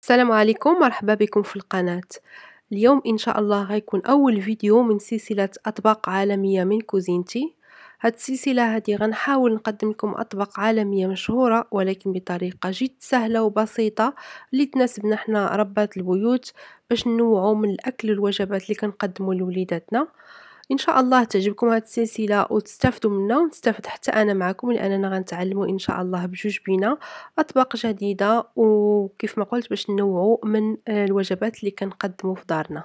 السلام عليكم، مرحبا بكم في القناة. اليوم إن شاء الله غيكون أول فيديو من سلسلة أطباق عالمية من كوزينتي. هاد السلسلة هادي غنحاول نقدم لكم أطباق عالمية مشهورة ولكن بطريقة جد سهلة وبسيطة اللي تناسبنا حنا ربات البيوت، باش ننوعوا من الأكل والوجبات اللي كنقدموا لوليداتنا. إن شاء الله تعجبكم هاد السلسلة وتستافدوا منها ونستافد حتى أنا معكم، لأننا غنتعلموا إن شاء الله بجوج بينا أطباق جديدة، وكيف ما قلت باش ننوعوا من الوجبات اللي كنقدموا في دارنا.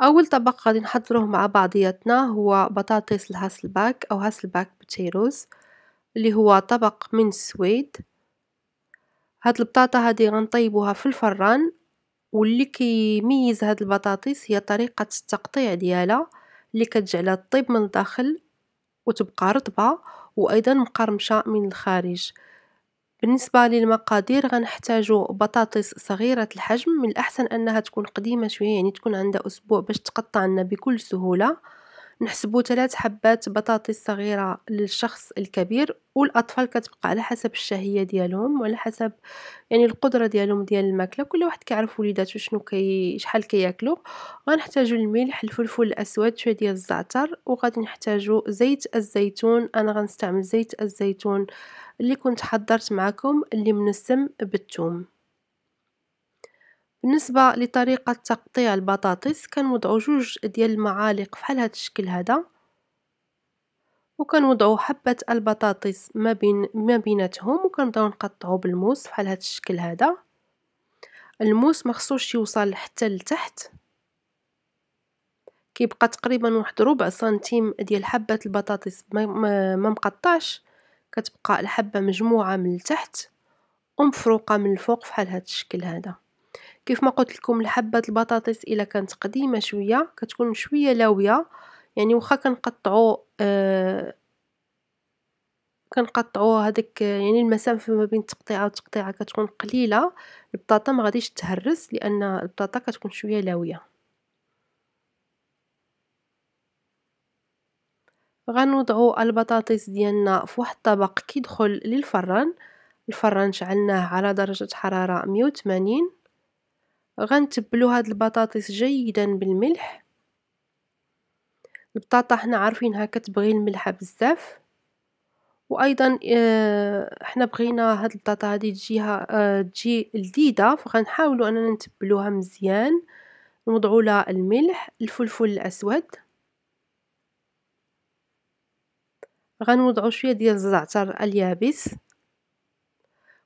أول طبق غادي نحضروه مع بعضياتنا هو بطاطس الهاسلباك أو هاسلباك بوتيروز، اللي هو طبق من السويد. هاد البطاطا هادي غنطيبوها في الفران، واللي كيميز هاد البطاطس هي طريقة التقطيع ديالها اللي كتجعلها طيب من الداخل وتبقى رطبة وأيضا مقرمشة من الخارج. بالنسبة للمقادير غنحتاجو بطاطس صغيرة الحجم، من الأحسن أنها تكون قديمة شوية، يعني تكون عندها أسبوع باش تقطع لنا بكل سهولة. نحسبو 3 حبات بطاطس صغيرة للشخص الكبير، والأطفال كتبقى على حسب الشهية ديالهم وعلى حسب يعني القدرة ديالهم ديال الماكلة، كل واحد كيعرف وليداتو شنو شحال كياكلو. غنحتاجو الملح، الفلفل الأسود، شوية ديال الزعتر، وغادي نحتاجو زيت الزيتون. أنا غنستعمل زيت الزيتون اللي كنت حضرت معكم اللي منسم بالثوم. بالنسبة لطريقة تقطيع البطاطس كنوضعو 2 ديال المعالق فحال هاد الشكل هذا، وكنوضعو حبة البطاطس ما بيناتهم، وكنبداو نقطعو بالموس فحال هاد الشكل هذا. الموس مخصوش يوصل حتى لتحت، كيبقى تقريبا واحد ربع سنتيم ديال حبة البطاطس ما مقطعش، كتبقى الحبة مجموعة من التحت ومفروقة من الفوق فحال هاد الشكل هذا. كيف ما قلت لكم الحبة البطاطس إلا كانت قديمة شوية كتكون شوية لاوية، يعني واخا كنقطعو هذيك يعني المسافة ما بين تقطيعة وتقطيعة كتكون قليلة، البطاطا ما غاديش تهرس لأن البطاطا كتكون شوية لاوية. غنوضعو البطاطس ديالنا في واحد الطبق كيدخل للفران. الفران شعلناه على درجة حرارة 180. غنتبلو هاد البطاطس جيدا بالملح. البطاطا حنا عارفينها كتبغي الملحة بزاف، وأيضا حنا بغينا هاد البطاطا هادي تجي لذيذة، فغنحاولو أننا نتبلوها مزيان. نوضعو لها الملح، الفلفل الأسود، غنوضعو شوية ديال الزعتر اليابس.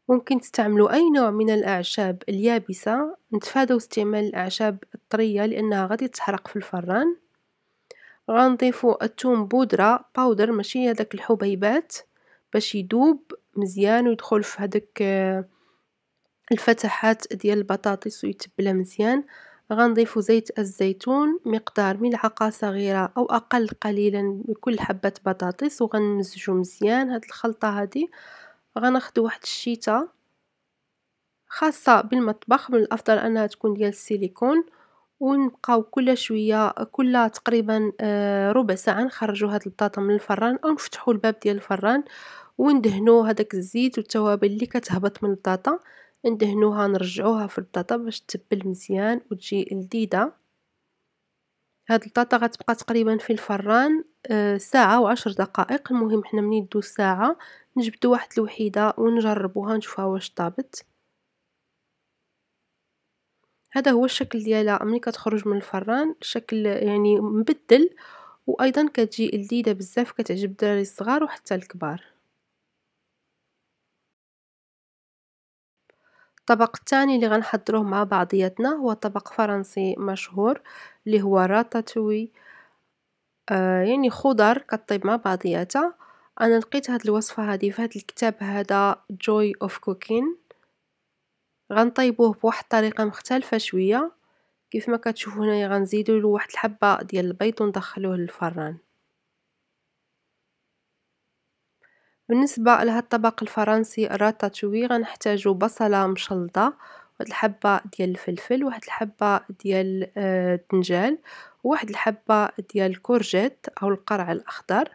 ممكن تستعملوا أي نوع من الأعشاب اليابسة، نتفادوا استعمال الأعشاب الطرية لأنها غادي تحرق في الفران. غنضيفوا الثوم بودرة باودر، ماشي هذاك الحبيبات، باش يذوب مزيان ويدخل في هذاك الفتحات ديال البطاطس ويتبلى مزيان. غنضيفوا زيت الزيتون مقدار ملعقة صغيرة أو أقل قليلا لكل حبة بطاطس، وغنمزجو مزيان هاد الخلطة هادي. غناخدو واحد الشيته خاصة بالمطبخ، من الأفضل أنها تكون ديال السيليكون، ونبقاو كل شوية كل تقريبا ربع ساعة نخرجوا هاد البطاطا من الفران أو نفتحوا الباب ديال الفران وندهنوا هذاك الزيت والتوابل اللي كتهبط من البطاطا، ندهنوها نرجعوها في البطاطا باش تتبل مزيان وتجي لذيذة. هاد البطاطا غتبقى تقريبا في الفران ساعة وعشر دقائق. المهم حنا منين دوز ساعة نجبدو واحد الوحيدة ونجربوها نشوفها واش طابت. هذا هو الشكل ديالها ملي كتخرج من الفران، شكل يعني مبدل، وأيضا كتجي لذيذة بزاف، كتعجب الدراري الصغار وحتى الكبار. الطبق الثاني اللي غنحضروه مع بعضياتنا هو طبق فرنسي مشهور اللي هو راتاتوي. يعني خضر كطيب مع بعضياتها. أنا لقيت هاد الوصفة هادي في هاد الكتاب هذا Joy of Cooking. غنطيبوه بواحد الطريقة مختلفة شوية. كيف ما كتشوفوا هنايا غنزيدوا له واحد الحبة ديال البيض وندخلوه للفران. بالنسبة لهاد الطبق الفرنسي الراتاتوي غنحتاجو بصلة مشلضة، واحد الحبة ديال الفلفل، واحد الحبة ديال الدنجال، وواحد الحبة ديال الكورجيت أو القرع الأخضر.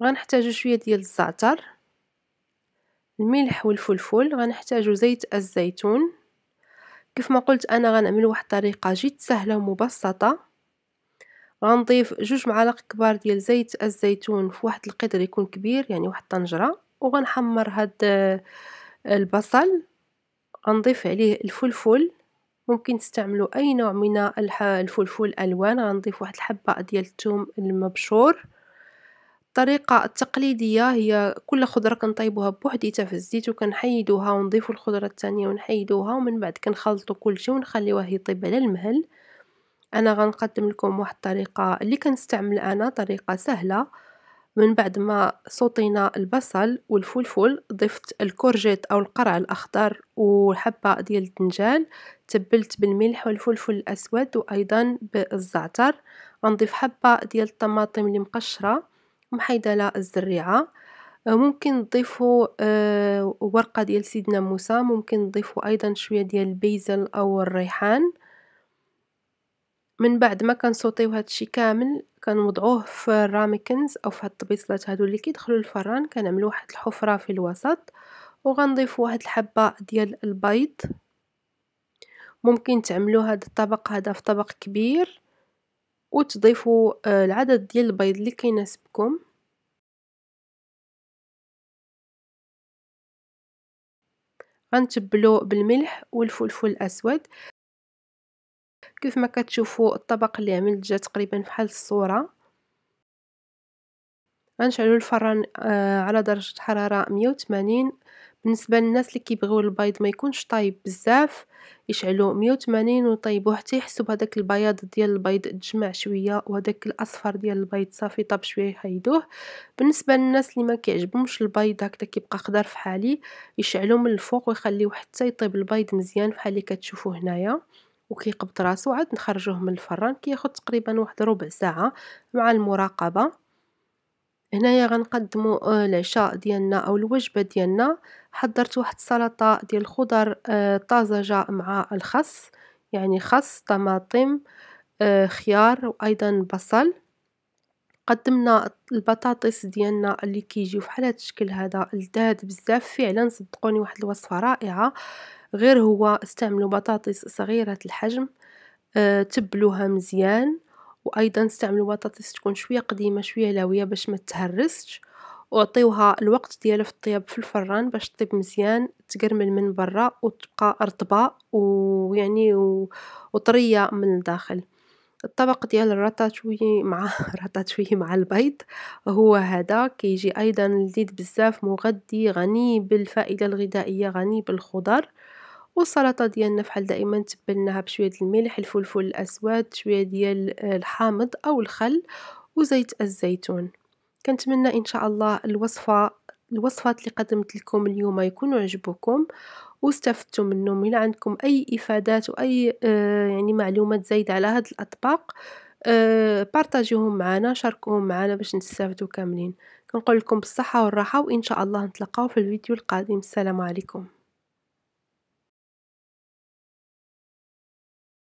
غنحتاجو شوية ديال الزعتر، الملح والفلفل. غنحتاجو زيت الزيتون. كيف ما قلت أنا غنعمل واحد الطريقة جد سهلة ومبسطة. غنضيف 2 معالق كبار ديال زيت الزيتون في واحد القدر يكون كبير، يعني واحد الطنجرة، وغنحمر هاد البصل. غنضيف عليه الفلفل، ممكن تستعملوا أي نوع من الفلفل الألوان. غنضيف واحد الحبة ديال الثوم المبشور. الطريقة التقليدية هي كل خضرة كنطيبوها بوحديتها في الزيت وكنحيدوها ونضيفو الخضرة الثانية ونحيدوها، ومن بعد كنخلطو كلشي ونخليوه يطيب على المهل. أنا غنقدم لكم واحد الطريقة اللي كنستعمل أنا، طريقة سهلة. من بعد ما صوتينا البصل والفلفل، ضفت الكورجيت أو القرع الأخضر وحبة ديال الدنجال، تبلت بالملح والفلفل الأسود وأيضا بالزعتر. غنضيف حبة ديال الطماطم اللي مقشرة محيدة الزريعة. ممكن تضيفوا ورقة ديال سيدنا موسى، ممكن تضيفوا أيضا شوية ديال البيزل أو الريحان. من بعد ما كنسوطيو هادشي كامل كنوضعوه في الراميكنز أو في هاد الطبيصلات هادو اللي كيدخلوا للفران. كنعملو واحد الحفرة في الوسط وغنضيفو واحد الحبة ديال البيض. ممكن تعملوا هاد الطبق هذا في طبق كبير وتضيفوا العدد ديال البيض اللي كيناسبكم. غنتبلو بالملح والفلفل الأسود. كيف ما كتشوفوا الطبق اللي عملت جا تقريبا بحال الصورة. غنشعلو الفران على درجة حرارة 180. بالنسبة للناس اللي كيبغيو البيض ما يكونش طايب بزاف، يشعلو 180 ويطيبوه حتى يحسوا بهداك البياض ديال البيض تجمع شوية، وهداك الأصفر ديال البيض صافي طاب شوية يحيدوه. بالنسبة للناس اللي ما كيعجبهمش البيض هكذا كيبقى خضر فحالي، يشعلوه من الفوق ويخليوه حتى يطيب البيض مزيان بحال اللي كتشوفوا هنايا، وكيقبض راسو. عاد نخرجوه من الفران، كياخد تقريبا واحد ربع ساعة مع المراقبة. هنايا غنقدمو العشاء ديالنا أو الوجبة ديالنا. حضرت واحد السلطة ديال الخضر طازجة مع الخس، يعني خس، طماطم، خيار وأيضا بصل. قدمنا البطاطس ديالنا اللي كيجيو بحال هاد الشكل هذا لذاذ بزاف فعلا، صدقوني واحد الوصفة رائعة. غير هو استعملوا بطاطس صغيرة الحجم، تبلوها مزيان، وأيضا استعملوا بطاطس تكون شوية قديمة شوية لاوية باش ما تهرسش، وعطيوها الوقت ديالها في الطياب في الفران باش طيب مزيان، تقرمل من برا وتبقى رطبة ويعني وطرية من الداخل. الطبق ديال الراتاتوي مع راتاتوي مع البيض هو هذا، كيجي أيضا لذيذ بزاف، مغذي، غني بالفائدة الغذائية، غني بالخضر. والسلطة ديالنا فحال دائما تبلناها بشوية الملح، الفلفل الأسود، شوية ديال الحامض أو الخل وزيت الزيتون. كنتمنى إن شاء الله الوصفات اللي قدمت لكم اليوم يكونوا عجبوكم واستفدتوا منهم. إلا عندكم أي إفادات وأي يعني معلومات زايدة على هاد الأطباق، بارطاجيوهم معنا، شاركوهم معنا باش نستافدوا كاملين. كنقول لكم بالصحة والراحة، وإن شاء الله نتلاقاو في الفيديو القادم. السلام عليكم.